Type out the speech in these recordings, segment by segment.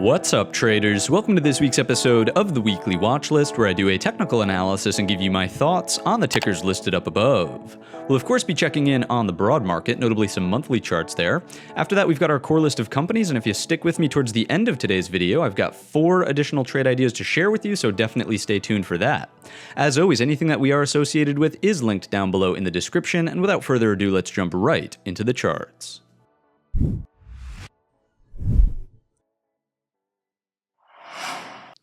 What's up, traders? Welcome to this week's episode of the Weekly Watch List, where I do a technical analysis and give you my thoughts on the tickers listed up above. We'll of course be checking in on the broad market, notably some monthly charts there. After that, we've got our core list of companies, and if you stick with me towards the end of today's video, I've got 4 additional trade ideas to share with you, so definitely stay tuned for that. As always, anything that we are associated with is linked down below in the description, and without further ado, let's jump right into the charts.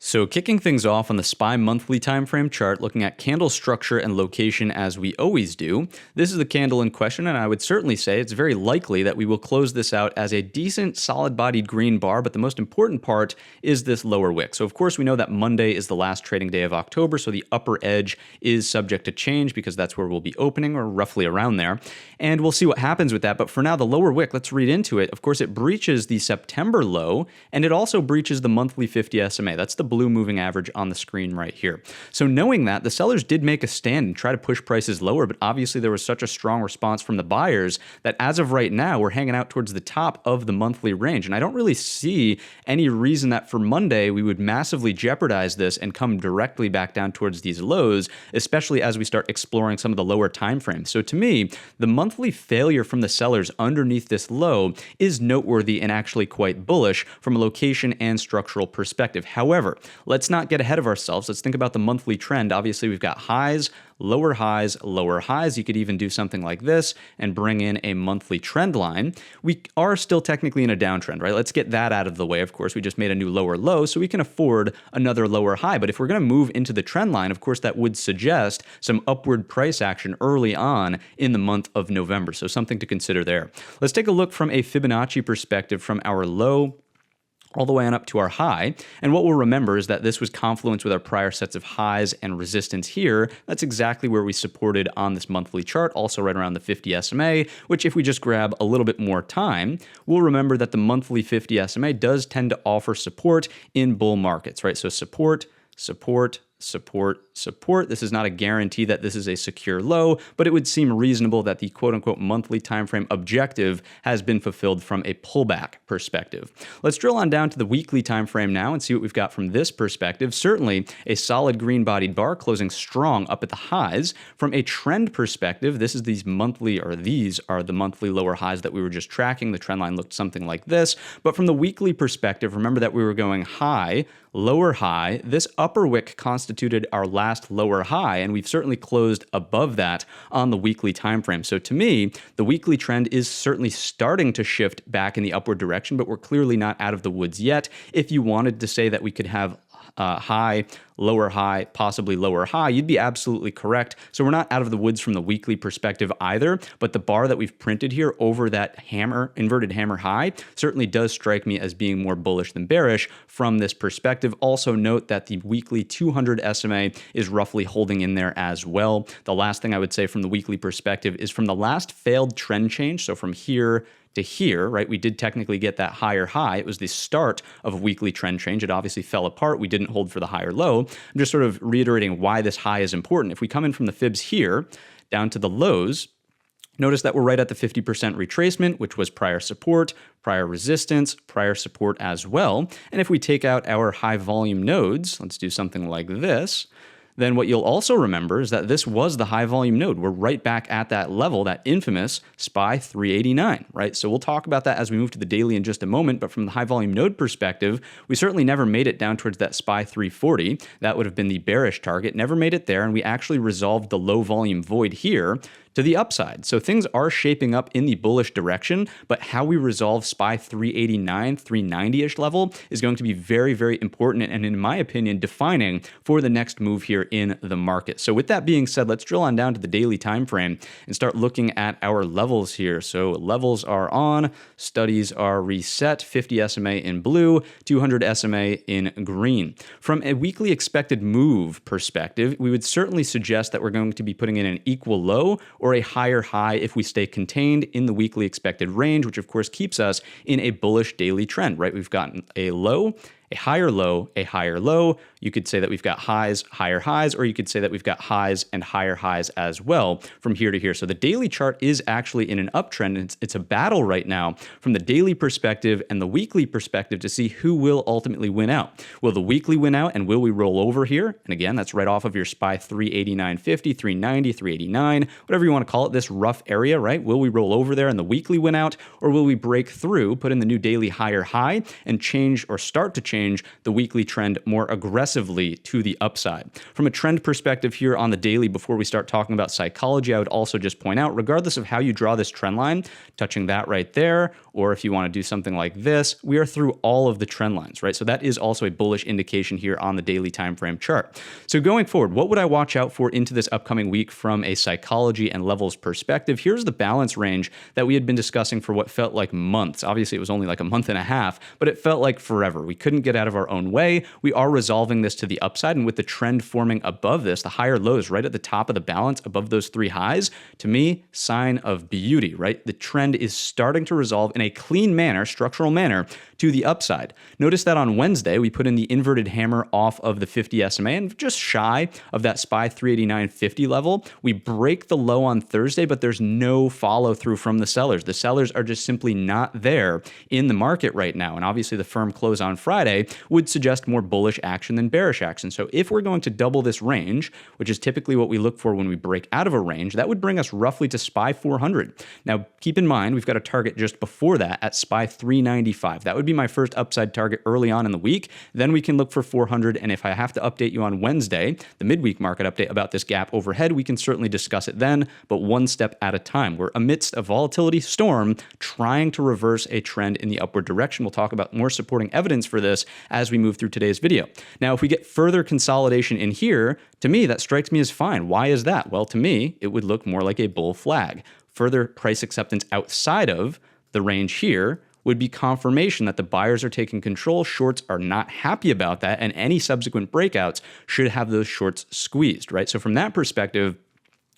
So kicking things off on the SPY monthly timeframe chart, looking at candle structure and location as we always do. This is the candle in question, and I would certainly say it's very likely that we will close this out as a decent solid-bodied green bar, but the most important part is this lower wick. So of course we know that Monday is the last trading day of October, so the upper edge is subject to change because that's where we'll be opening, or roughly around there. And we'll see what happens with that, but for now the lower wick, let's read into it. Of course it breaches the September low, and it also breaches the monthly 50 SMA. That's the blue moving average on the screen right here. So knowing that, the sellers did make a stand and try to push prices lower, but obviously there was such a strong response from the buyers that as of right now, we're hanging out towards the top of the monthly range. And I don't really see any reason that for Monday, we would massively jeopardize this and come directly back down towards these lows, especially as we start exploring some of the lower time frames. So to me, the monthly failure from the sellers underneath this low is noteworthy and actually quite bullish from a location and structural perspective. However, let's not get ahead of ourselves. Let's think about the monthly trend. Obviously, we've got highs, lower highs, lower highs. You could even do something like this and bring in a monthly trend line. We are still technically in a downtrend, right? Let's get that out of the way. Of course, we just made a new lower low, so we can afford another lower high. But if we're going to move into the trend line, of course, that would suggest some upward price action early on in the month of November. So something to consider there. Let's take a look from a Fibonacci perspective from our low all the way on up to our high. And what we'll remember is that this was confluence with our prior sets of highs and resistance here. That's exactly where we supported on this monthly chart, also right around the 50 SMA, which if we just grab a little bit more time, we'll remember that the monthly 50 SMA does tend to offer support in bull markets, right? So support, support, support, support. This is not a guarantee that this is a secure low, but it would seem reasonable that the quote-unquote monthly timeframe objective has been fulfilled from a pullback perspective. Let's drill on down to the weekly timeframe now and see what we've got from this perspective. Certainly a solid green-bodied bar closing strong up at the highs. From a trend perspective, these are the monthly lower highs that we were just tracking. The trend line looked something like this. But from the weekly perspective, remember that we were going high, lower high. This upper wick constituted our last lower high, and we've certainly closed above that on the weekly time frame. So to me, the weekly trend is certainly starting to shift back in the upward direction, but we're clearly not out of the woods yet. If you wanted to say that we could have high, lower high, possibly lower high, you'd be absolutely correct. So we're not out of the woods from the weekly perspective either, but the bar that we've printed here over that hammer, inverted hammer high, certainly does strike me as being more bullish than bearish from this perspective. Also note that the weekly 200 SMA is roughly holding in there as well. The last thing I would say from the weekly perspective is from the last failed trend change, so from here to here, right? We did technically get that higher high. It was the start of a weekly trend change. It obviously fell apart. We didn't hold for the higher low. I'm just sort of reiterating why this high is important. If we come in from the fibs here down to the lows, notice that we're right at the 50% retracement, which was prior support, prior resistance, prior support as well. And if we take out our high volume nodes, let's do something like this, then what you'll also remember is that this was the high volume node. We're right back at that level, that infamous SPY 389, right? So we'll talk about that as we move to the daily in just a moment, but from the high volume node perspective, we certainly never made it down towards that SPY 340. That would have been the bearish target, never made it there, and we actually resolved the low volume void here to the upside. So things are shaping up in the bullish direction, but how we resolve SPY 389, 390-ish level is going to be very, very important and in my opinion, defining for the next move here in the market. So with that being said, let's drill on down to the daily time frame and start looking at our levels here. So levels are on, studies are reset, 50 SMA in blue, 200 SMA in green. From a weekly expected move perspective, we would certainly suggest that we're going to be putting in an equal low or a higher high if we stay contained in the weekly expected range, which of course keeps us in a bullish daily trend, right? We've gotten a low, a higher low, a higher low. You could say that we've got highs, higher highs, or you could say that we've got highs and higher highs as well from here to here. So the daily chart is actually in an uptrend. And it's a battle right now from the daily perspective and the weekly perspective to see who will ultimately win out. Will the weekly win out, and will we roll over here? And again, that's right off of your SPY 389.50, 390, 389, whatever you want to call it, this rough area, right? Will we roll over there and the weekly win out, or will we break through, put in the new daily higher high, and change or start to change the weekly trend more aggressively to the upside? From a trend perspective here on the daily, before we start talking about psychology, I would also just point out, regardless of how you draw this trend line, touching that right there, or if you want to do something like this, we are through all of the trend lines, right? So that is also a bullish indication here on the daily time frame chart. So going forward, what would I watch out for into this upcoming week from a psychology and levels perspective? Here's the balance range that we had been discussing for what felt like months. Obviously, it was only like a month and a half, but it felt like forever. We couldn't get out of our own way. We are resolving this to the upside, and with the trend forming above this, the higher lows right at the top of the balance above those three highs, to me, sign of beauty, right? The trend is starting to resolve in a clean manner, structural manner, to the upside. Notice that on Wednesday, we put in the inverted hammer off of the 50 SMA and just shy of that SPY 389.50 level. We break the low on Thursday, but there's no follow through from the sellers. The sellers are just simply not there in the market right now. And obviously the firm close on Friday would suggest more bullish action than bearish action. So if we're going to double this range, which is typically what we look for when we break out of a range, that would bring us roughly to SPY 400. Now, keep in mind, we've got a target just before that at SPY 395. That would be my first upside target early on in the week. Then we can look for 400. And if I have to update you on Wednesday, the midweek market update about this gap overhead, we can certainly discuss it then, but one step at a time. We're amidst a volatility storm trying to reverse a trend in the upward direction. We'll talk about more supporting evidence for this as we move through today's video. Now, if we get further consolidation in here, to me, that strikes me as fine. Why is that? Well, to me, it would look more like a bull flag. Further price acceptance outside of the range here would be confirmation that the buyers are taking control, shorts are not happy about that, and any subsequent breakouts should have those shorts squeezed, right? So from that perspective,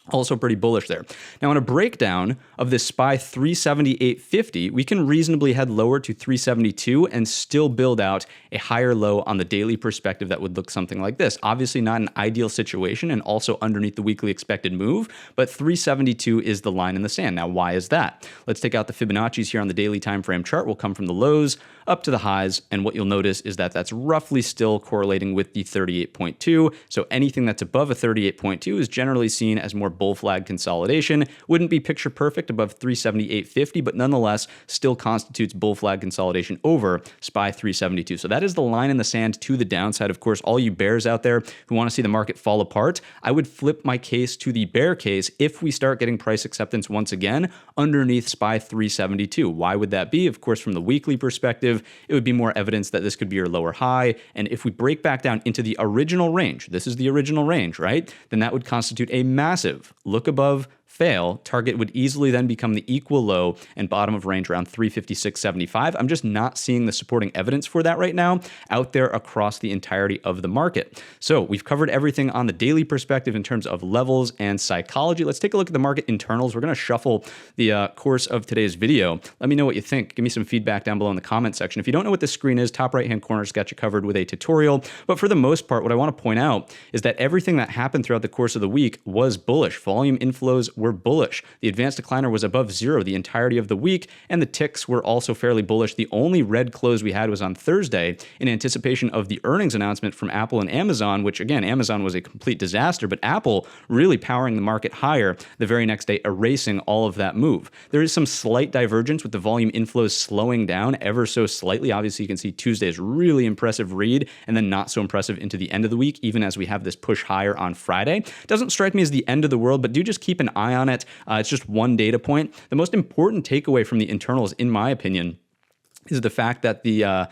also pretty bullish there. Now, on a breakdown of this SPY 378.50, we can reasonably head lower to 372 and still build out a higher low on the daily perspective that would look something like this. Obviously not an ideal situation and also underneath the weekly expected move, but 372 is the line in the sand. Now, why is that? Let's take out the Fibonacci's here on the daily time frame chart. We'll come from the lows up to the highs, and what you'll notice is that that's roughly still correlating with the 38.2. So anything that's above a 38.2 is generally seen as more bull flag consolidation. Wouldn't be picture perfect above 378.50, but nonetheless still constitutes bull flag consolidation over SPY 372. So that is the line in the sand to the downside. Of course, all you bears out there who want to see the market fall apart, I would flip my case to the bear case if we start getting price acceptance once again underneath SPY 372. Why would that be? Of course, from the weekly perspective, it would be more evidence that this could be your lower high. And if we break back down into the original range, this is the original range, right? Then that would constitute a massive look above, fail, target would easily then become the equal low and bottom of range around 356.75. I'm just not seeing the supporting evidence for that right now out there across the entirety of the market. So we've covered everything on the daily perspective in terms of levels and psychology. Let's take a look at the market internals. We're going to shuffle the course of today's video. Let me know what you think. Give me some feedback down below in the comment section. If you don't know what this screen is, top right-hand corner's got you covered with a tutorial. But for the most part, what I want to point out is that everything that happened throughout the course of the week was bullish. Volume inflows were bullish. The advanced decliner was above zero the entirety of the week, and the ticks were also fairly bullish. The only red close we had was on Thursday in anticipation of the earnings announcement from Apple and Amazon, which again, Amazon was a complete disaster, but Apple really powering the market higher the very next day, erasing all of that move. There is some slight divergence with the volume inflows slowing down ever so slightly. Obviously, you can see Tuesday's really impressive read and then not so impressive into the end of the week, even as we have this push higher on Friday. Doesn't strike me as the end of the world, but do just keep an eye on it. It's just one data point. The most important takeaway from the internals, in my opinion, is the fact that the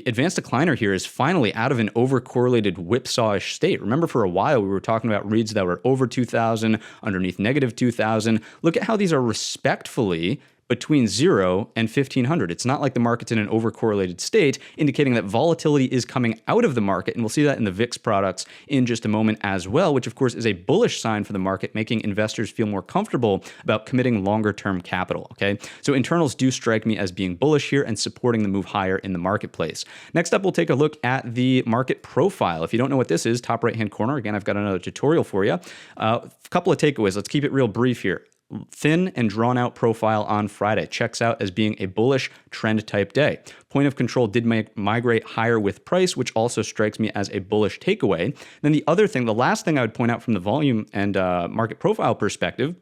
advanced decliner here is finally out of an over-correlated whipsawish state. Remember, for a while, we were talking about reads that were over 2,000, underneath negative 2,000. Look at how these are respectfully between 0 and 1500. It's not like the market's in an overcorrelated state, indicating that volatility is coming out of the market. And we'll see that in the VIX products in just a moment as well, which of course is a bullish sign for the market, making investors feel more comfortable about committing longer term capital. Okay. So internals do strike me as being bullish here and supporting the move higher in the marketplace. Next up, we'll take a look at the market profile. If you don't know what this is, top right hand corner, again, I've got another tutorial for you. A couple of takeaways. Let's keep it real brief here. Thin and drawn out profile on Friday checks out as being a bullish trend type day. Point of control did migrate higher with price, which also strikes me as a bullish takeaway. Then the other thing, the last thing I would point out from the volume and market profile perspective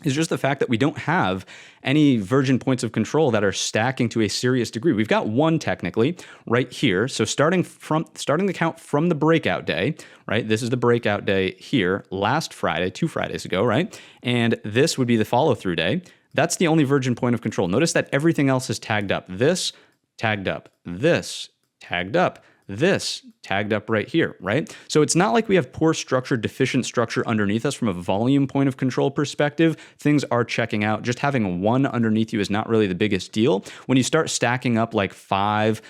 is just the fact that we don't have any virgin points of control that are stacking to a serious degree. We've got one technically right here. So starting the count from the breakout day, right? This is the breakout day here last Friday, 2 Fridays ago, right? And this would be the follow through day. That's the only virgin point of control. Notice that everything else is tagged up. This tagged up, this tagged up, this tagged up right here, right? So it's not like we have poor structure, deficient structure underneath us from a volume point of control perspective. Things are checking out. Just having one underneath you is not really the biggest deal. When you start stacking up like 5,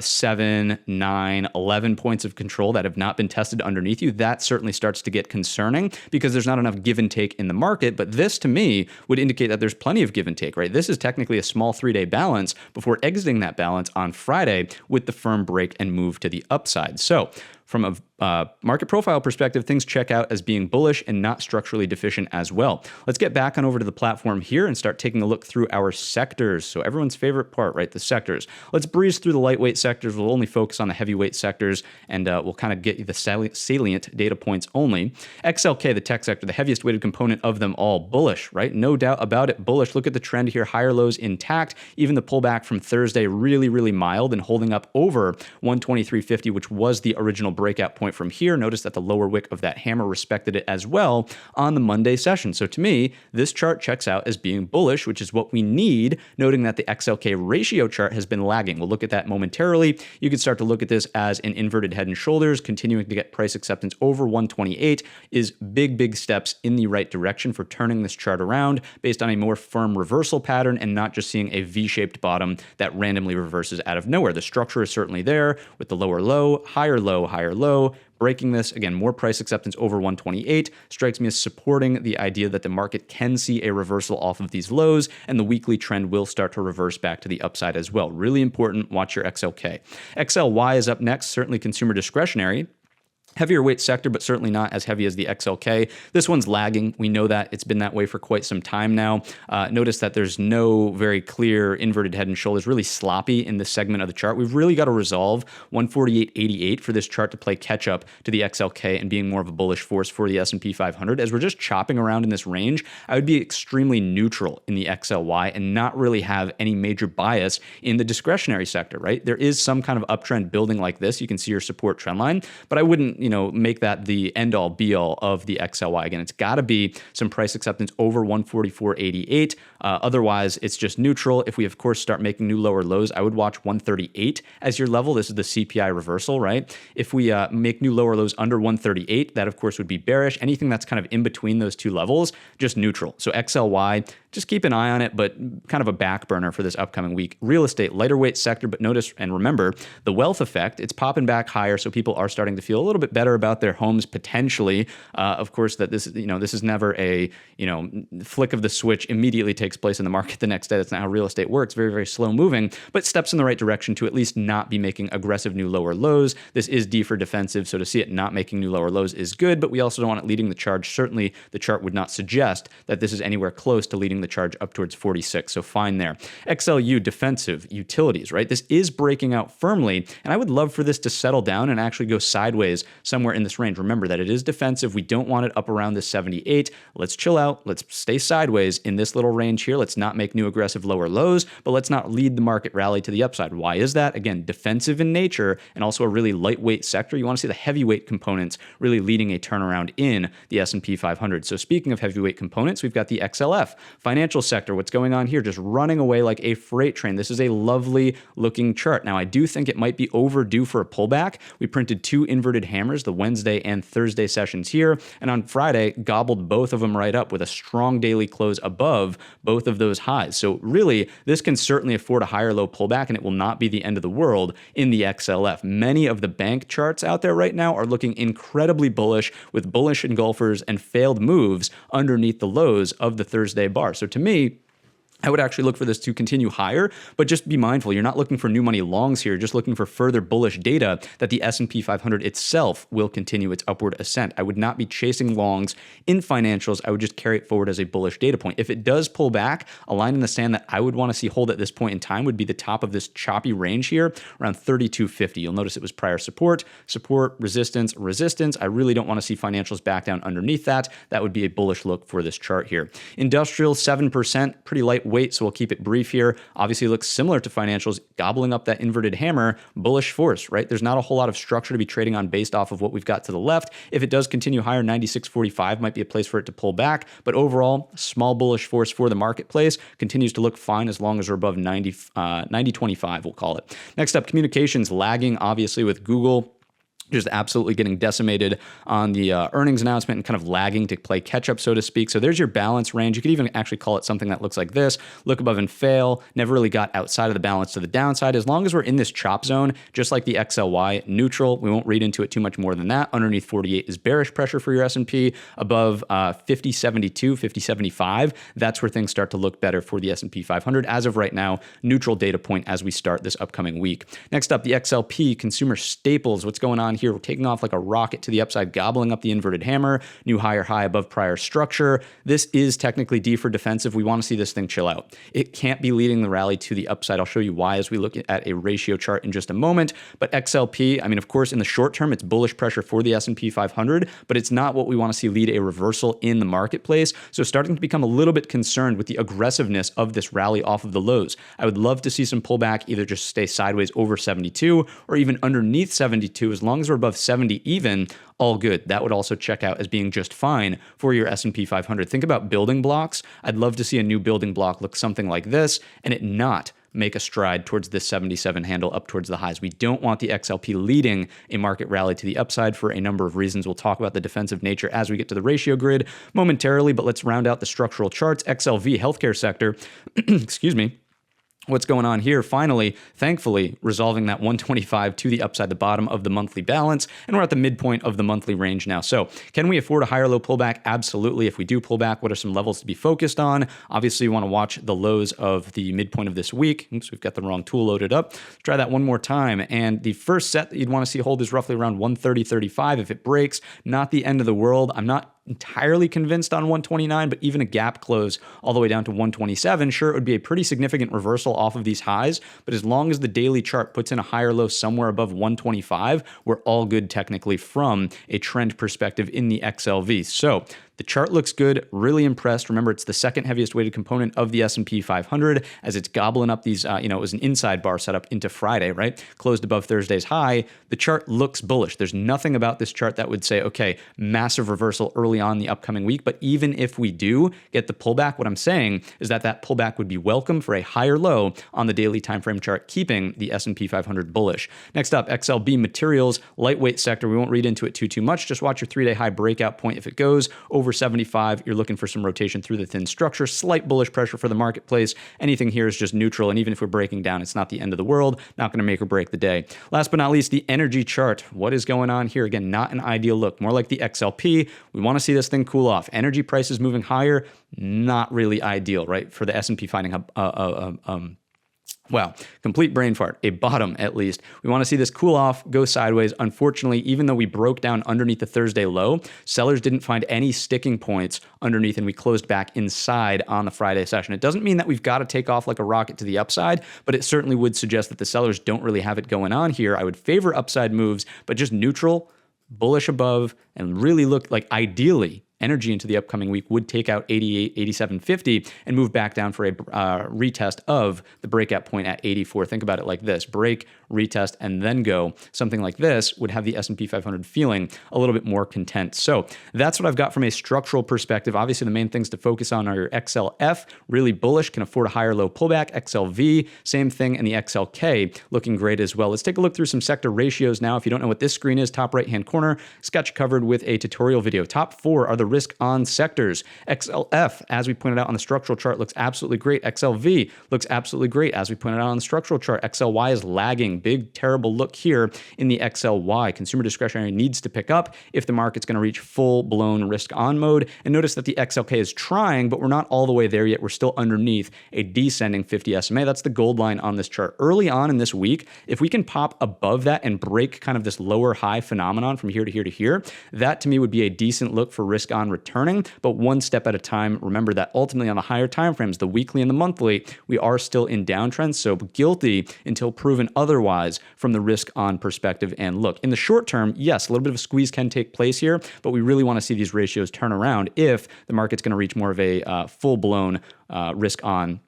7, 9, 11 points of control that have not been tested underneath you, that certainly starts to get concerning because there's not enough give and take in the market. But this to me would indicate that there's plenty of give and take, right? This is technically a small 3-day balance before exiting that balance on Friday with the firm break and move to the upside. So from a market profile perspective, things check out as being bullish and not structurally deficient as well. Let's get back on over to the platform here and start taking a look through our sectors. So everyone's favorite part, right? The sectors. Let's breeze through the lightweight sectors. We'll only focus on the heavyweight sectors, and we'll kind of get you the salient data points only. XLK, the tech sector, the heaviest weighted component of them all, bullish, right? No doubt about it, bullish. Look at the trend here, higher lows intact. Even the pullback from Thursday, really, really mild and holding up over 123.50, which was the original breakout point from here. Notice that the lower wick of that hammer respected it as well on the Monday session. So to me, this chart checks out as being bullish, which is what we need, noting that the XLK ratio chart has been lagging. We'll look at that momentarily. You can start to look at this as an inverted head and shoulders, continuing to get price acceptance over 128 is big steps in the right direction for turning this chart around based on a more firm reversal pattern and not just seeing a V-shaped bottom that randomly reverses out of nowhere. The structure is certainly there with the lower low, higher low, higher low. Breaking this, again, more price acceptance over 128 strikes me as supporting the idea that the market can see a reversal off of these lows and the weekly trend will start to reverse back to the upside as well. Really important, watch your XLK. XLY is up next, certainly consumer discretionary. Heavier weight sector, but certainly not as heavy as the XLK. This one's lagging. We know that. It's been that way for quite some time now. Notice that there's no very clear inverted head and shoulders, really sloppy in this segment of the chart. We've really got to resolve 148.88 for this chart to play catch up to the XLK and being more of a bullish force for the S&P 500. As we're just chopping around in this range, I would be extremely neutral in the XLY and not really have any major bias in the discretionary sector, right? There is some kind of uptrend building like this. You can see your support trend line, but I wouldn't make that the end all be all of the XLY. Again, it's got to be some price acceptance over 144.88. Otherwise, it's just neutral. If we, of course, start making new lower lows, I would watch 138 as your level. This is the CPI reversal, right? If we make new lower lows under 138, that, of course, would be bearish. Anything that's kind of in between those two levels, just neutral. So XLY, just keep an eye on it, but kind of a back burner for this upcoming week. Real estate, lighter weight sector, but notice and remember the wealth effect. It's popping back higher, so people are starting to feel a little bit better about their homes potentially. Of course, that this is never a flick of the switch immediately takes place in the market the next day. That's not how real estate works. Very, very slow moving, but steps in the right direction to at least not be making aggressive new lower lows. This is D for defensive, so to see it not making new lower lows is good, but we also don't want it leading the charge. Certainly, the chart would not suggest that this is anywhere close to leading the charge up towards 46, so fine there. XLU, defensive, utilities, right? This is breaking out firmly, and I would love for this to settle down and actually go sideways somewhere in this range. Remember that it is defensive. We don't want it up around this 78. Let's chill out. Let's stay sideways in this little range here. Let's not make new aggressive lower lows, but let's not lead the market rally to the upside. Why is that? Again, defensive in nature and also a really lightweight sector. You want to see the heavyweight components really leading a turnaround in the S&P 500. So speaking of heavyweight components, we've got the XLF. Financial sector, what's going on here? Just running away like a freight train. This is a lovely looking chart. Now, I do think it might be overdue for a pullback. We printed 2 inverted hammers hammers, the Wednesday and Thursday sessions here. And on Friday, gobbled both of them right up with a strong daily close above both of those highs. So really, this can certainly afford a higher low pullback, and it will not be the end of the world in the XLF. Many of the bank charts out there right now are looking incredibly bullish, with bullish engulfers and failed moves underneath the lows of the Thursday bar. So to me, I would actually look for this to continue higher, but just be mindful. You're not looking for new money longs here, just looking for further bullish data that the S&P 500 itself will continue its upward ascent. I would not be chasing longs in financials. I would just carry it forward as a bullish data point. If it does pull back, a line in the sand that I would want to see hold at this point in time would be the top of this choppy range here, around 3250. You'll notice it was prior support, resistance, resistance. I really don't want to see financials back down underneath that. That would be a bullish look for this chart here. Industrial, 7%, pretty lightweight, so we'll keep it brief here. Obviously, it looks similar to financials, gobbling up that inverted hammer, bullish force, right? There's not a whole lot of structure to be trading on based off of what we've got to the left. If it does continue higher, 96.45 might be a place for it to pull back, but overall, small bullish force for the marketplace continues to look fine as long as we're above 90.25, we'll call it. Next up, communications lagging, obviously, with Google just absolutely getting decimated on the earnings announcement and kind of lagging to play catch up, so to speak. So there's your balance range. You could even actually call it something that looks like this: look above and fail. Never really got outside of the balance to the downside. As long as we're in this chop zone, just like the XLY, neutral. We won't read into it too much more than that. Underneath 48 is bearish pressure for your S&P. Above 50.72, 50.75, that's where things start to look better for the S&P 500. As of right now, neutral data point as we start this upcoming week. Next up, the XLP, consumer staples. What's going on here? We're taking off like a rocket to the upside, gobbling up the inverted hammer, new higher high above prior structure. This is technically D for defensive. We want to see this thing chill out. It can't be leading the rally to the upside. I'll show you why as we look at a ratio chart in just a moment. But XLP, I mean, of course, in the short term, it's bullish pressure for the S&P 500, but it's not what we want to see lead a reversal in the marketplace. So starting to become a little bit concerned with the aggressiveness of this rally off of the lows. I would love to see some pullback, either just stay sideways over 72 or even underneath 72. As long as we're above 70 even, all good. That would also check out as being just fine for your S&P 500. Think about building blocks. I'd love to see a new building block look something like this and it not make a stride towards this 77 handle up towards the highs. We don't want the XLP leading a market rally to the upside for a number of reasons. We'll talk about the defensive nature as we get to the ratio grid momentarily, but let's round out the structural charts. XLV, healthcare sector, excuse me. What's going on here? Finally, thankfully, resolving that 125 to the upside, the bottom of the monthly balance, and we're at the midpoint of the monthly range now. So can we afford a higher low pullback? Absolutely. If we do pull back, what are some levels to be focused on? Obviously, you want to watch the lows of the midpoint of this week. Oops, we've got the wrong tool loaded up. Let's try that one more time. And the first set that you'd want to see hold is roughly around 130.35. If it breaks, not the end of the world. I'm not entirely convinced on 129, but even a gap close all the way down to 127, sure, it would be a pretty significant reversal off of these highs, but as long as the daily chart puts in a higher low somewhere above 125, we're all good technically from a trend perspective in the XLV. So the chart looks good, really impressed. Remember, it's the second heaviest weighted component of the S&P 500 as it's gobbling up these, it was an inside bar setup into Friday, right? Closed above Thursday's high. The chart looks bullish. There's nothing about this chart that would say, okay, massive reversal early on the upcoming week. But even if we do get the pullback, what I'm saying is that that pullback would be welcome for a higher low on the daily time frame chart, keeping the S&P 500 bullish. Next up, XLB materials, lightweight sector. We won't read into it too much. Just watch your 3-day high breakout point. If it goes over 75, you're looking for some rotation through the thin structure, slight bullish pressure for the marketplace. Anything here is just neutral, and even if we're breaking down, it's not the end of the world, not going to make or break the day. Last but not least, the energy chart. What is going on here? Again, not an ideal look, more like the XLP. We want to see this thing cool off. Energy prices moving higher, not really ideal, right? For the S&P finding wow, complete brain fart, a bottom at least. We want to see this cool off, go sideways. Unfortunately, even though we broke down underneath the Thursday low, sellers didn't find any sticking points underneath and we closed back inside on the Friday session. It doesn't mean that we've got to take off like a rocket to the upside, but it certainly would suggest that the sellers don't really have it going on here. I would favor upside moves, but just neutral, bullish above, and really look like ideally energy into the upcoming week would take out 88, 87.50 and move back down for a retest of the breakout point at 84. Think about it like this: break, retest, and then go. Something like this would have the S&P 500 feeling a little bit more content. So that's what I've got from a structural perspective. Obviously, the main things to focus on are your XLF, really bullish, can afford a higher low pullback. XLV, same thing, and the XLK looking great as well. Let's take a look through some sector ratios now. If you don't know what this screen is, top right-hand corner, it's got you covered with a tutorial video. Top 4 are the risk on sectors. XLF, as we pointed out on the structural chart, looks absolutely great. XLV looks absolutely great, as we pointed out on the structural chart. XLY is lagging. Big, terrible look here in the XLY. Consumer discretionary needs to pick up if the market's going to reach full-blown risk-on mode. And notice that the XLK is trying, but we're not all the way there yet. We're still underneath a descending 50 SMA. That's the gold line on this chart. Early on in this week, if we can pop above that and break kind of this lower high phenomenon from here to here to here, that to me would be a decent look for risk on returning, but one step at a time. Remember that ultimately on the higher time frames, the weekly and the monthly, we are still in downtrends, so guilty until proven otherwise from the risk on perspective. And look, in the short term, yes, a little bit of a squeeze can take place here, but we really want to see these ratios turn around if the market's going to reach more of a full-blown risk on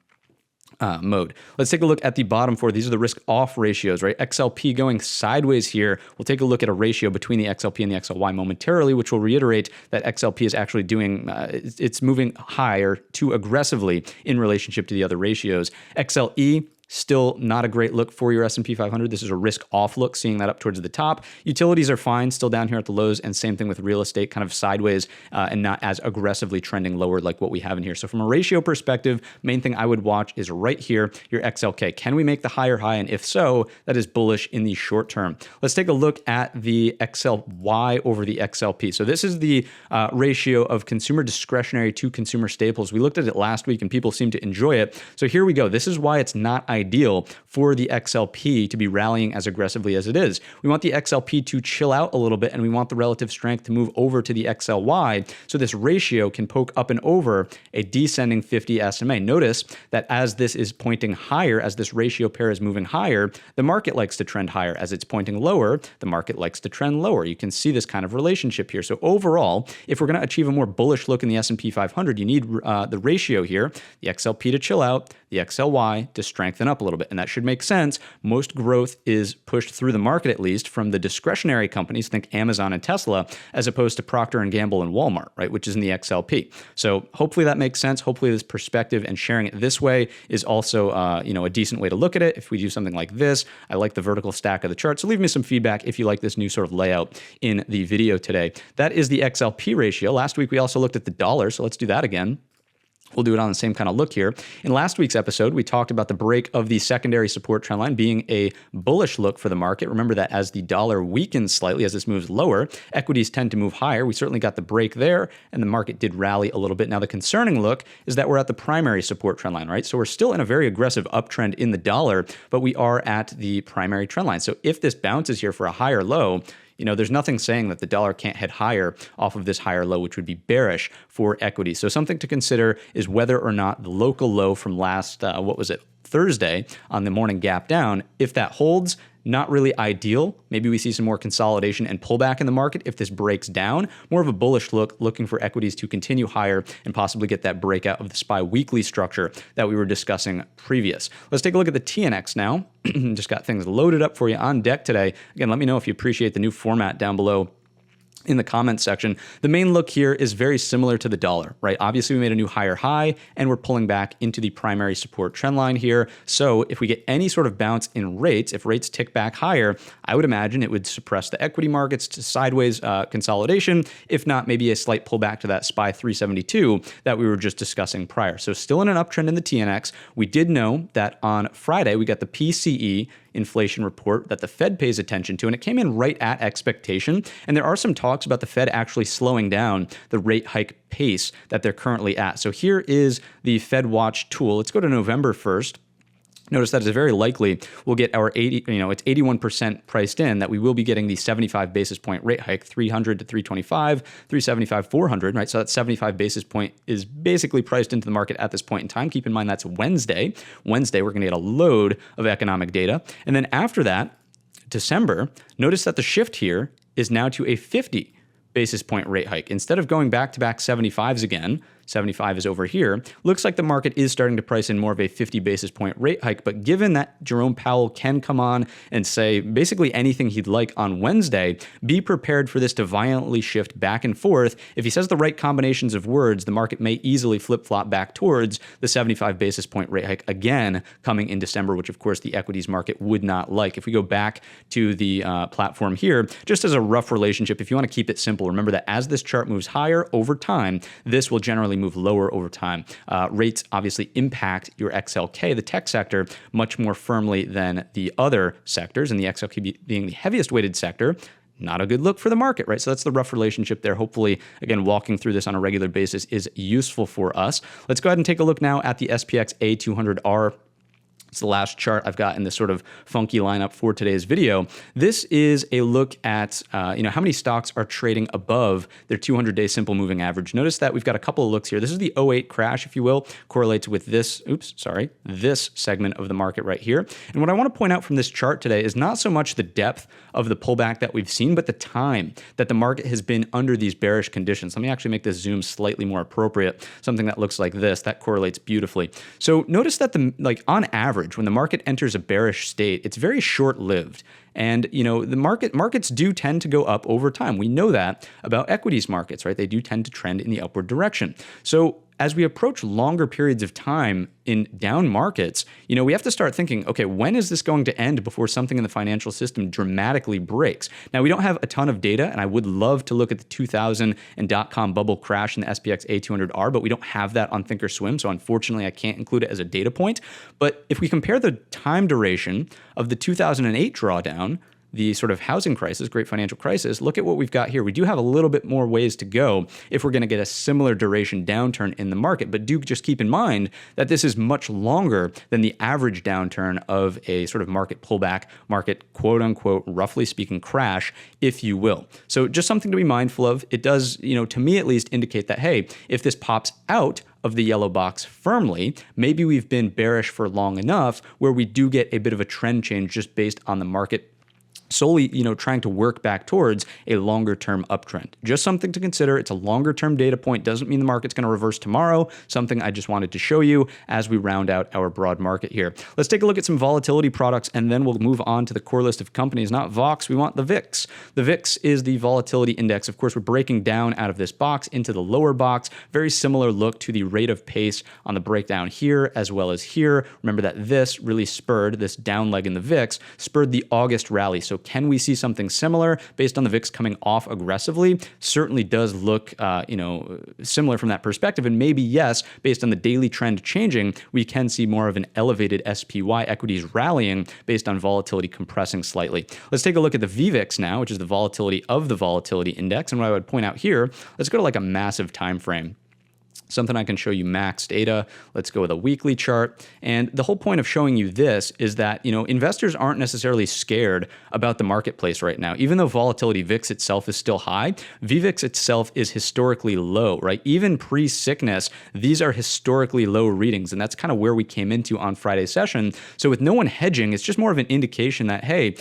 mode. Let's take a look at the bottom 4. These are the risk off ratios, right? XLP going sideways here. We'll take a look at a ratio between the XLP and the XLY momentarily, which will reiterate that XLP is actually doing, it's moving higher too aggressively in relationship to the other ratios. XLE, still not a great look for your S&P 500. This is a risk-off look, seeing that up towards the top. Utilities are fine, still down here at the lows, and same thing with real estate, kind of sideways and not as aggressively trending lower like what we have in here. So from a ratio perspective, main thing I would watch is right here, your XLK. Can we make the higher high? And if so, that is bullish in the short term. Let's take a look at the XLY over the XLP. So this is the ratio of consumer discretionary to consumer staples. We looked at it last week and people seem to enjoy it. So here we go. This is why it's not ideal for the XLP to be rallying as aggressively as it is. We want the XLP to chill out a little bit, and we want the relative strength to move over to the XLY so this ratio can poke up and over a descending 50 SMA. Notice that as this is pointing higher, as this ratio pair is moving higher, the market likes to trend higher. As it's pointing lower, the market likes to trend lower. You can see this kind of relationship here. So overall, if we're going to achieve a more bullish look in the S&P 500, you need the ratio here, the XLP to chill out, the XLY to strengthen up a little bit. And that should make sense. Most growth is pushed through the market, at least from the discretionary companies, think Amazon and Tesla, as opposed to Procter & Gamble and Walmart, right, which is in the XLP. So hopefully that makes sense. Hopefully this perspective and sharing it this way is also a decent way to look at it. If we do something like this, I like the vertical stack of the chart. So leave me some feedback if you like this new sort of layout in the video today. That is the XLP ratio. Last week we also looked at the dollar, so let's do that again. We'll do it on the same kind of look here. In last week's episode, we talked about the break of the secondary support trend line being a bullish look for the market. Remember that as the dollar weakens slightly, as this moves lower, equities tend to move higher. We certainly got the break there, and the market did rally a little bit. Now, the concerning look is that we're at the primary support trend line, right? So we're still in a very aggressive uptrend in the dollar, but we are at the primary trend line. So if this bounces here for a higher low, there's nothing saying that the dollar can't head higher off of this higher low, which would be bearish for equity. So something to consider is whether or not the local low from last, Thursday on the morning gap down, if that holds, not really ideal. Maybe we see some more consolidation and pullback in the market if this breaks down. More of a bullish look, looking for equities to continue higher and possibly get that breakout of the SPY weekly structure that we were discussing previous. Let's take a look at the TNX now. Just got things loaded up for you on deck today. Again, let me know if you appreciate the new format down below in the comments section. The main look here is very similar to the dollar, right? Obviously, we made a new higher high, and we're pulling back into the primary support trend line here. So if we get any sort of bounce in rates, if rates tick back higher, I would imagine it would suppress the equity markets to sideways consolidation, if not maybe a slight pullback to that SPY 372 that we were just discussing prior. So still in an uptrend in the TNX. We did know that on Friday, we got the PCE inflation report that the Fed pays attention to, and it came in right at expectation. And there are some talks about the Fed actually slowing down the rate hike pace that they're currently at. So here is the Fed Watch tool. Let's go to November 1st. Notice that it's very likely we'll get our it's 81% priced in that we will be getting the 75 basis point rate hike, 300 to 325, 375, 400, right? So that 75 basis point is basically priced into the market at this point in time. Keep in mind that's Wednesday. Wednesday, we're going to get a load of economic data. And then after that, December, notice that the shift here is now to a 50 basis point rate hike. Instead of going back to back 75s again, 75 is over here. Looks like the market is starting to price in more of a 50 basis point rate hike. But given that Jerome Powell can come on and say basically anything he'd like on Wednesday, be prepared for this to violently shift back and forth. If he says the right combinations of words, the market may easily flip-flop back towards the 75 basis point rate hike again coming in December, which of course the equities market would not like. If we go back to the platform here, just as a rough relationship, if you want to keep it simple, remember that as this chart moves higher over time, this will generally move lower over time. Rates obviously impact your XLK, the tech sector, much more firmly than the other sectors, and the XLK being the heaviest weighted sector. Not a good look for the market, right? So that's the rough relationship there. Hopefully, again, walking through this on a regular basis is useful for us. Let's go ahead and take a look now at the SPX A200R. It's the last chart I've got in this sort of funky lineup for today's video. This is a look at how many stocks are trading above their 200-day simple moving average. Notice that we've got a couple of looks here. This is the '08 crash, if you will, correlates with this segment of the market right here. And what I want to point out from this chart today is not so much the depth of the pullback that we've seen, but the time that the market has been under these bearish conditions. Let me actually make this zoom slightly more appropriate. Something that looks like this, that correlates beautifully. So notice that on average, when the market enters a bearish state, it's very short-lived. And, the markets do tend to go up over time. We know that about equities markets, right? They do tend to trend in the upward direction. So as we approach longer periods of time in down markets, we have to start thinking, okay, when is this going to end before something in the financial system dramatically breaks? Now, we don't have a ton of data, and I would love to look at the 2000 and dot-com bubble crash in the SPX A200R, but we don't have that on Thinkorswim, so unfortunately, I can't include it as a data point. But if we compare the time duration of the 2008 drawdown, the sort of housing crisis, great financial crisis, look at what we've got here. We do have a little bit more ways to go if we're going to get a similar duration downturn in the market. But do just keep in mind that this is much longer than the average downturn of a sort of market pullback, market quote unquote, roughly speaking, crash, if you will. So just something to be mindful of. It does, to me at least, indicate that, hey, if this pops out of the yellow box firmly, maybe we've been bearish for long enough where we do get a bit of a trend change just based on the market solely, trying to work back towards a longer-term uptrend. Just something to consider. It's a longer-term data point. Doesn't mean the market's going to reverse tomorrow. Something I just wanted to show you as we round out our broad market here. Let's take a look at some volatility products, and then we'll move on to the core list of companies. Not VOX, we want the VIX. The VIX is the volatility index. Of course, we're breaking down out of this box into the lower box. Very similar look to the rate of pace on the breakdown here as well as here. Remember that this really spurred, this down leg in the VIX, spurred the August rally. So can we see something similar based on the VIX coming off aggressively? Certainly does look, similar from that perspective. And maybe, yes, based on the daily trend changing, we can see more of an elevated SPY, equities rallying based on volatility compressing slightly. Let's take a look at the VVIX now, which is the volatility of the volatility index. And what I would point out here, let's go to like a massive time frame. Something I can show you max data. Let's go with a weekly chart. And the whole point of showing you this is that, investors aren't necessarily scared about the marketplace right now. Even though volatility VIX itself is still high, VVIX itself is historically low, right? Even pre-sickness, these are historically low readings. And that's kind of where we came into on Friday's session. So with no one hedging, it's just more of an indication that, hey,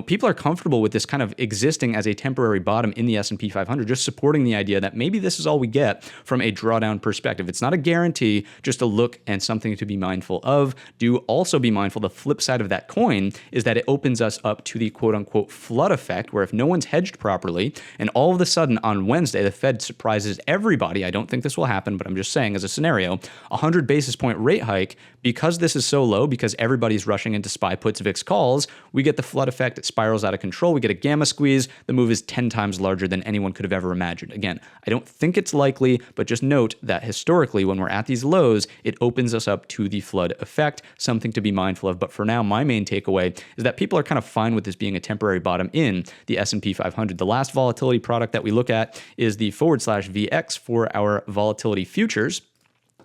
people are comfortable with this kind of existing as a temporary bottom in the S&P 500, just supporting the idea that maybe this is all we get from a drawdown perspective. It's not a guarantee, just a look and something to be mindful of. Do also be mindful the flip side of that coin is that it opens us up to the quote unquote flood effect, where if no one's hedged properly and all of a sudden on Wednesday, the Fed surprises everybody, I don't think this will happen, but I'm just saying as a scenario, 100 basis point rate hike, because this is so low, because everybody's rushing into SPY puts, VIX calls, we get the flood effect. It spirals out of control. We get a gamma squeeze. The move is 10 times larger than anyone could have ever imagined. Again, I don't think it's likely, but just note that historically, when we're at these lows, it opens us up to the flood effect, something to be mindful of. But for now, my main takeaway is that people are kind of fine with this being a temporary bottom in the S&P 500. The last volatility product that we look at is the /VX for our volatility futures.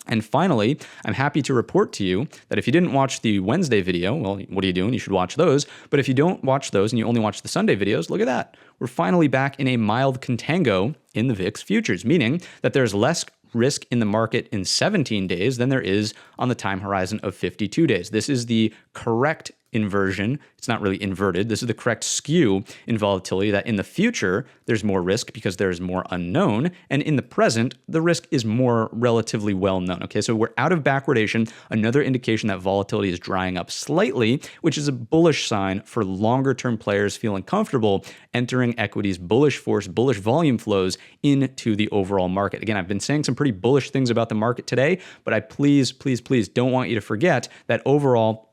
And finally, I'm happy to report to you that if you didn't watch the Wednesday video, well, what are you doing? You should watch those. But if you don't watch those and you only watch the Sunday videos, look at that. We're finally back in a mild contango in the VIX futures, meaning that there's less risk in the market in 17 days than there is on the time horizon of 52 days. This is the correct inversion. It's not really inverted. This is the correct skew in volatility, that in the future, there's more risk because there's more unknown. And in the present, the risk is more relatively well known. Okay, so we're out of backwardation, another indication that volatility is drying up slightly, which is a bullish sign for longer term players feeling comfortable entering equities, bullish force, bullish volume flows into the overall market. Again, I've been saying some pretty bullish things about the market today, but I please don't want you to forget that overall,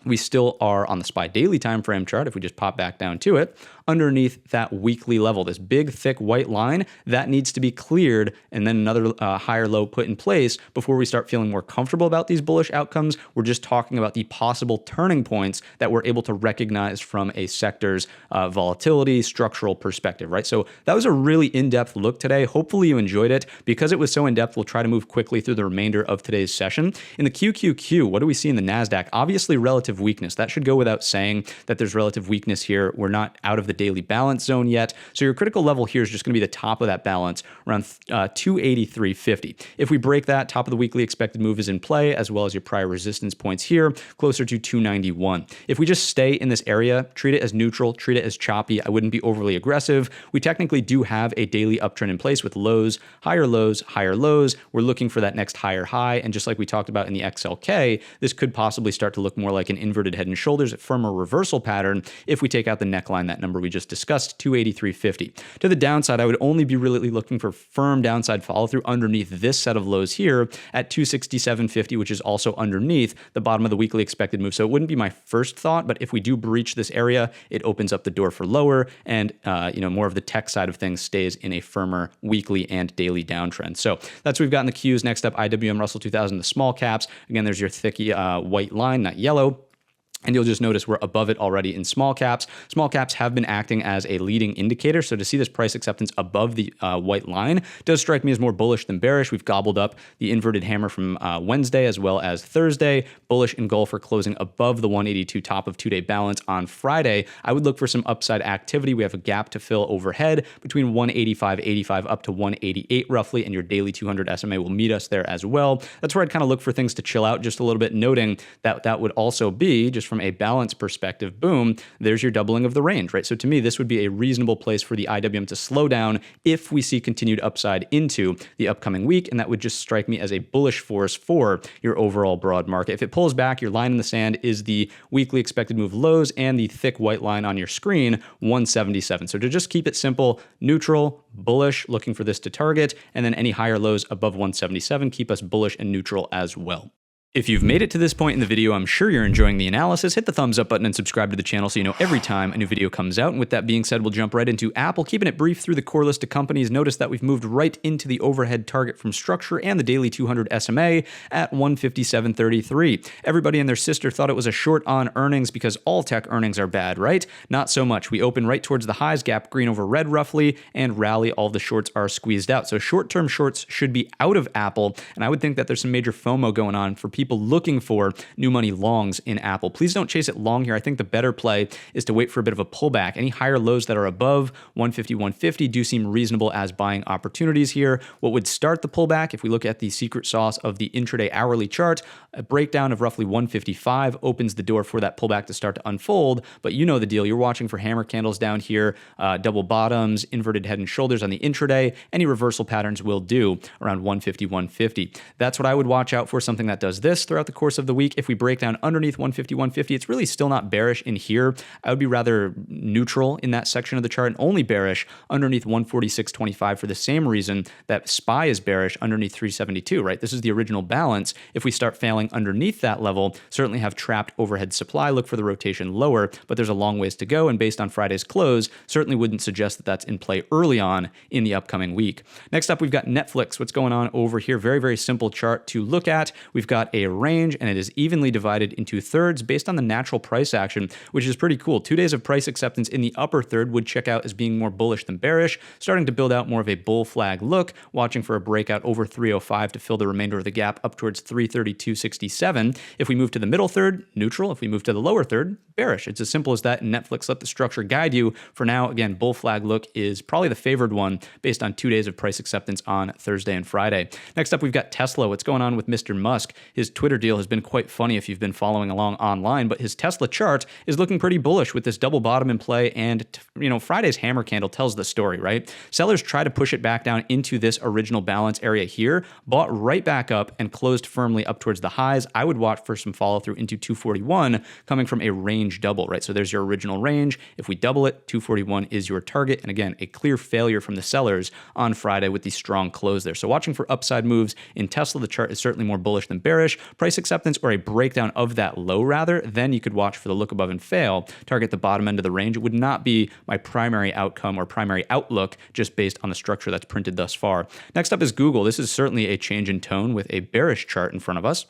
we still are on the SPY daily time frame chart, if we just pop back down to it, underneath that weekly level. This big, thick white line, that needs to be cleared and then another higher low put in place before we start feeling more comfortable about these bullish outcomes. We're just talking about the possible turning points that we're able to recognize from a sector's volatility, structural perspective, right? So that was a really in-depth look today. Hopefully you enjoyed it. Because it was so in-depth, we'll try to move quickly through the remainder of today's session. In the QQQ, what do we see in the NASDAQ? Obviously relative weakness. That should go without saying that there's relative weakness here. We're not out of the daily balance zone yet. So your critical level here is just going to be the top of that balance around 283.50. If we break that, top of the weekly expected move is in play, as well as your prior resistance points here, closer to 291. If we just stay in this area, treat it as neutral, treat it as choppy. I wouldn't be overly aggressive. We technically do have a daily uptrend in place with lows, higher lows, higher lows. We're looking for that next higher high. And just like we talked about in the XLK, this could possibly start to look more like an inverted head and shoulders, a firmer reversal pattern if we take out the neckline, that number we just discussed, 283.50. To the downside, I would only be really looking for firm downside follow through underneath this set of lows here at 267.50, which is also underneath the bottom of the weekly expected move. So it wouldn't be my first thought, but if we do breach this area, it opens up the door for lower, and more of the tech side of things stays in a firmer weekly and daily downtrend. So that's what we've got in the Qs. Next up, IWM Russell 2000, the small caps. Again, there's your thicky white line, not yellow. And you'll just notice we're above it already in small caps. Small caps have been acting as a leading indicator. So to see this price acceptance above the white line does strike me as more bullish than bearish. We've gobbled up the inverted hammer from Wednesday as well as Thursday. Bullish engulfer closing above the 182 top of two-day balance on Friday. I would look for some upside activity. We have a gap to fill overhead between 185.85 up to 188 roughly, and your daily 200 SMA will meet us there as well. That's where I'd kind of look for things to chill out just a little bit, noting that that would also be, just from a balance perspective, boom, there's your doubling of the range, right? So to me, this would be a reasonable place for the IWM to slow down if we see continued upside into the upcoming week, and that would just strike me as a bullish force for your overall broad market. If it pulls back, your line in the sand is the weekly expected move lows and the thick white line on your screen, 177. So to just keep it simple, neutral, bullish, looking for this to target, and then any higher lows above 177 keep us bullish and neutral as well. If you've made it to this point in the video, I'm sure you're enjoying the analysis. Hit the thumbs up button and subscribe to the channel so you know every time a new video comes out. And with that being said, we'll jump right into Apple, keeping it brief through the core list of companies. Notice that we've moved right into the overhead target from structure and the daily 200 SMA at 157.33. Everybody and their sister thought it was a short on earnings because all tech earnings are bad, right? Not so much. We open right towards the highs, gap green over red roughly, and rally. All the shorts are squeezed out. So short-term shorts should be out of Apple. And I would think that there's some major FOMO going on for people looking for new money longs in Apple. Please don't chase it long here. I think the better play is to wait for a bit of a pullback. Any higher lows that are above 150, 150 do seem reasonable as buying opportunities here. What would start the pullback, if we look at the secret sauce of the intraday hourly chart, a breakdown of roughly 155 opens the door for that pullback to start to unfold. But you know the deal. You're watching for hammer candles down here, double bottoms, inverted head and shoulders on the intraday. Any reversal patterns will do around 150, 150. That's what I would watch out for, something that does this throughout the course of the week. If we break down underneath 150, 150, it's really still not bearish in here. I would be rather neutral in that section of the chart and only bearish underneath 146.25 for the same reason that SPY is bearish underneath 372, right? This is the original balance. If we start failing underneath that level, certainly have trapped overhead supply, look for the rotation lower, but there's a long ways to go. And based on Friday's close, certainly wouldn't suggest that that's in play early on in the upcoming week. Next up, we've got Netflix. What's going on over here? Very, very simple chart to look at. We've got a range, and it is evenly divided into thirds based on the natural price action, which is pretty cool. 2 days of price acceptance in the upper third would check out as being more bullish than bearish, starting to build out more of a bull flag look, watching for a breakout over 305 to fill the remainder of the gap up towards 332.67. If we move to the middle third, neutral. If we move to the lower third, bearish. It's as simple as that, and Netflix let the structure guide you. For now, again, bull flag look is probably the favored one based on 2 days of price acceptance on Thursday and Friday. Next up, we've got Tesla. What's going on with Mr. Musk? His Twitter deal has been quite funny if you've been following along online, but his Tesla chart is looking pretty bullish with this double bottom in play, and Friday's hammer candle tells the story, right? Sellers try to push it back down into this original balance area here, bought right back up and closed firmly up towards the highs. I would watch for some follow through into 241 coming from a range double, right? So there's your original range. If we double it, 241 is your target. And again, a clear failure from the sellers on Friday with the strong close there. So watching for upside moves in Tesla, the chart is certainly more bullish than bearish. Price acceptance or a breakdown of that low rather, then you could watch for the look above and fail, target the bottom end of the range. It would not be my primary outcome or primary outlook just based on the structure that's printed thus far. Next up is Google. This is certainly a change in tone with a bearish chart in front of us.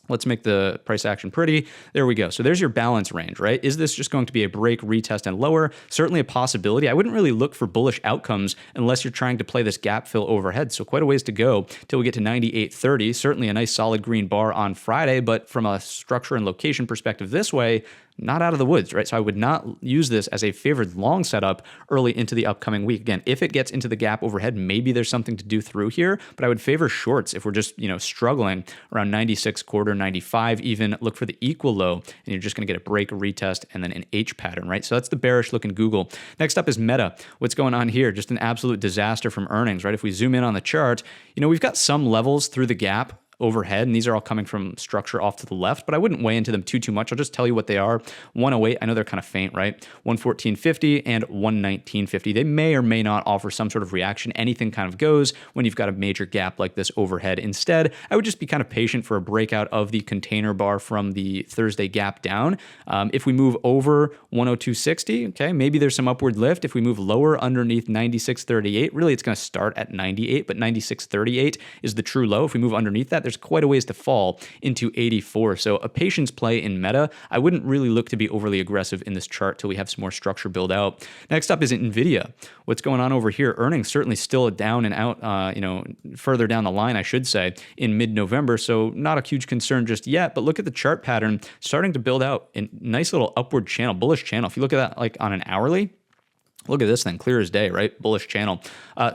Let's make the price action pretty. There we go. So there's your balance range, right? Is this just going to be a break, retest, and lower? Certainly a possibility. I wouldn't really look for bullish outcomes unless you're trying to play this gap fill overhead. So quite a ways to go till we get to 98.30. Certainly a nice solid green bar on Friday, but from a structure and location perspective this way, not out of the woods, right? So I would not use this as a favored long setup early into the upcoming week. Again, if it gets into the gap overhead, maybe there's something to do through here, but I would favor shorts if we're just, struggling around 96 quarter, 95 even. Look for the equal low, and you're just going to get a break, a retest, and then an H pattern, right? So that's the bearish look in Google. Next up is Meta. What's going on here? Just an absolute disaster from earnings, right? If we zoom in on the chart, we've got some levels through the gap overhead, and these are all coming from structure off to the left, but I wouldn't weigh into them too much. I'll just tell you what they are. 108, I know they're kind of faint, right? 114.50 and 119.50. They may or may not offer some sort of reaction. Anything kind of goes when you've got a major gap like this overhead. Instead, I would just be kind of patient for a breakout of the container bar from the Thursday gap down. If we move over 102.60, okay, maybe there's some upward lift. If we move lower underneath 96.38, really it's going to start at 98, but 96.38 is the true low. If we move underneath that, there's quite a ways to fall into 84. So a patience play in Meta. I wouldn't really look to be overly aggressive in this chart till we have some more structure build out. Next up is NVIDIA. What's going on over here? Earnings certainly still down and out, further down the line, I should say, in mid-November. So not a huge concern just yet, but look at the chart pattern starting to build out a nice little upward channel, bullish channel. If you look at that like on an hourly, look at this thing, clear as day, right? Bullish channel.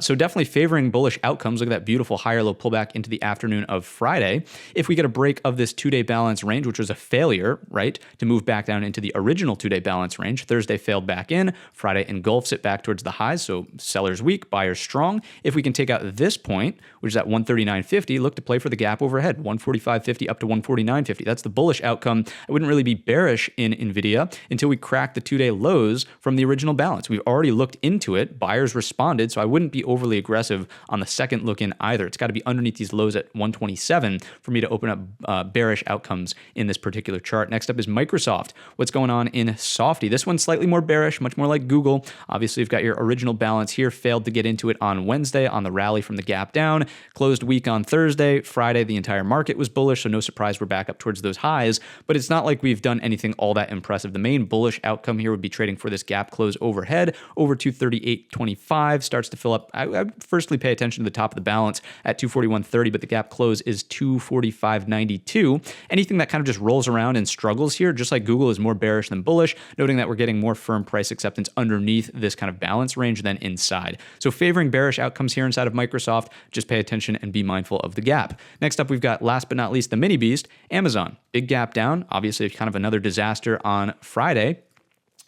So definitely favoring bullish outcomes. Look at that beautiful higher low pullback into the afternoon of Friday. If we get a break of this 2-day balance range, which was a failure, right, to move back down into the original 2-day balance range, Thursday failed back in, Friday engulfs it back towards the highs. So sellers weak, buyers strong. If we can take out this point, which is at 139.50, look to play for the gap overhead, 145.50 up to 149.50. That's the bullish outcome. I wouldn't really be bearish in NVIDIA until we crack the 2-day lows from the original balance. We've already looked into it. Buyers responded, so I wouldn't be overly aggressive on the second look in either. It's got to be underneath these lows at 127 for me to open up bearish outcomes in this particular chart. Next up is Microsoft. What's going on in Softy? This one's slightly more bearish, much more like Google. Obviously, you've got your original balance here. Failed to get into it on Wednesday on the rally from the gap down. Closed weak on Thursday. Friday, the entire market was bullish, so no surprise we're back up towards those highs, but it's not like we've done anything all that impressive. The main bullish outcome here would be trading for this gap close overhead over 238.25, starts to fill up. I would firstly pay attention to the top of the balance at 241.30, but the gap close is 245.92. Anything that kind of just rolls around and struggles here, just like Google, is more bearish than bullish, noting that we're getting more firm price acceptance underneath this kind of balance range than inside. So favoring bearish outcomes here inside of Microsoft, just pay attention and be mindful of the gap. Next up, we've got, last but not least, the mini beast, Amazon. Big gap down, obviously kind of another disaster on Friday.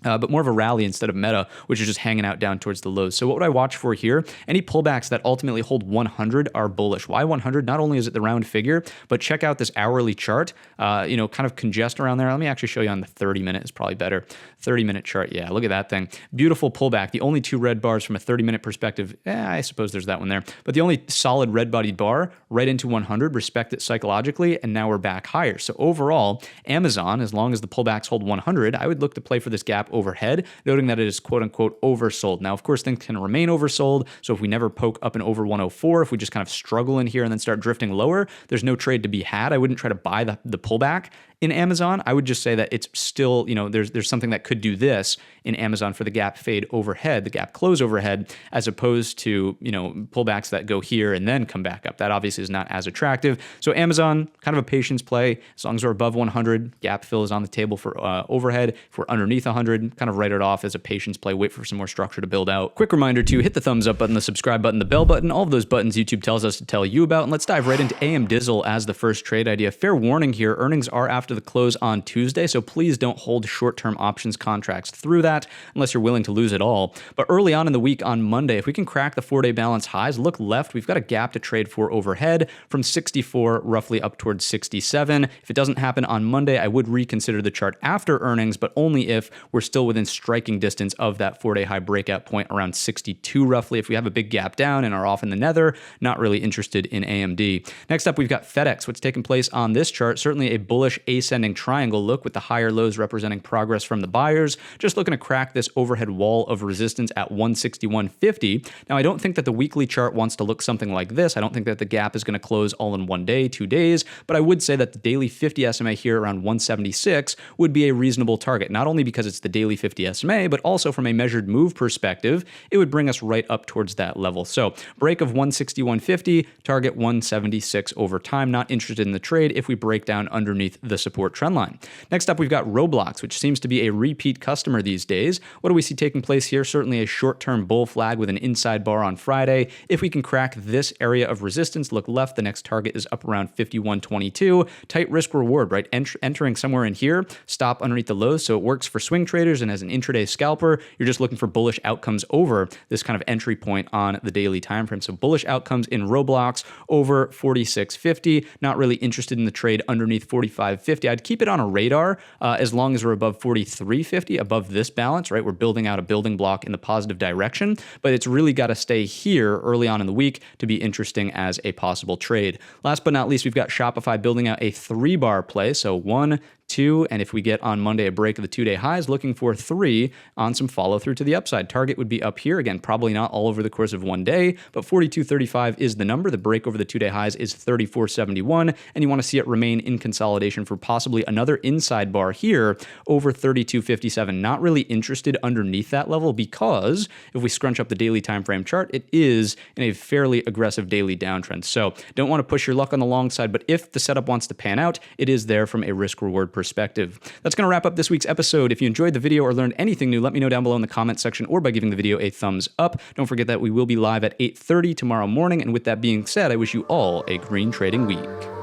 But more of a rally instead of Meta, which is just hanging out down towards the lows. So what would I watch for here? Any pullbacks that ultimately hold 100 are bullish. Why 100? Not only is it the round figure, but check out this hourly chart, kind of congest around there. Let me actually show you on the 30-minute is probably better. 30-minute chart, yeah, look at that thing. Beautiful pullback. The only two red bars from a 30-minute perspective, I suppose there's that one there, but the only solid red-bodied bar right into 100, respect it psychologically, and now we're back higher. So overall, Amazon, as long as the pullbacks hold 100, I would look to play for this gap overhead, noting that it is quote-unquote oversold. Now, of course, things can remain oversold, so if we never poke up and over 104, if we just kind of struggle in here and then start drifting lower, there's no trade to be had. I wouldn't try to buy the pullback In Amazon, I would just say that it's still, there's something that could do this in Amazon for the gap fade overhead, the gap close overhead, as opposed to, pullbacks that go here and then come back up. That obviously is not as attractive. So Amazon, kind of a patience play. As long as we're above 100, gap fill is on the table for overhead. If we're underneath 100, kind of write it off as a patience play, wait for some more structure to build out. Quick reminder to hit the thumbs up button, the subscribe button, the bell button, all of those buttons YouTube tells us to tell you about. And let's dive right into AM Dizzle as the first trade idea. Fair warning here, earnings are after the close on Tuesday, so please don't hold short-term options contracts through that unless you're willing to lose it all. But early on in the week on Monday, if we can crack the 4-day balance highs, look left, we've got a gap to trade for overhead from 64 roughly up towards 67. If it doesn't happen on Monday, I would reconsider the chart after earnings, but only if we're still within striking distance of that 4-day high breakout point around 62 roughly. If we have a big gap down and are off in the nether, not really interested in AMD. Next up, we've got FedEx. What's taking place on this chart? Certainly a bullish ascending triangle look with the higher lows representing progress from the buyers. Just looking to crack this overhead wall of resistance at 161.50. Now, I don't think that the weekly chart wants to look something like this. I don't think that the gap is going to close all in 1 day, 2 days, but I would say that the daily 50 SMA here around 176 would be a reasonable target, not only because it's the daily 50 SMA, but also from a measured move perspective, it would bring us right up towards that level. So break of 161.50, target 176 over time. Not interested in the trade if we break down underneath the support trend line. Next up, we've got Roblox, which seems to be a repeat customer these days. What do we see taking place here? Certainly a short-term bull flag with an inside bar on Friday. If we can crack this area of resistance, look left, the next target is up around 51.22. Tight risk reward, right? Entering somewhere in here, stop underneath the lows. So it works for swing traders, and as an intraday scalper, you're just looking for bullish outcomes over this kind of entry point on the daily time frame. So bullish outcomes in Roblox over 46.50. Not really interested in the trade underneath 45.50. I'd keep it on a radar as long as we're above 43.50, above this balance, right? We're building out a building block in the positive direction, but it's really got to stay here early on in the week to be interesting as a possible trade. Last but not least, we've got Shopify building out a 3-bar play. So 1, 2, and if we get on Monday a break of the 2-day highs, looking for 3 on some follow through to the upside. Target would be up here. Again, probably not all over the course of 1 day, but 42.35 is the number. The break over the 2-day highs is 34.71, and you want to see it remain in consolidation for possibly another inside bar here over 32.57. Not really interested underneath that level because if we scrunch up the daily time frame chart, it is in a fairly aggressive daily downtrend. So don't want to push your luck on the long side, but if the setup wants to pan out, it is there from a risk reward perspective. That's going to wrap up this week's episode. If you enjoyed the video or learned anything new, let me know down below in the comment section or by giving the video a thumbs up. Don't forget that we will be live at 8:30 tomorrow morning. And with that being said, I wish you all a green trading week.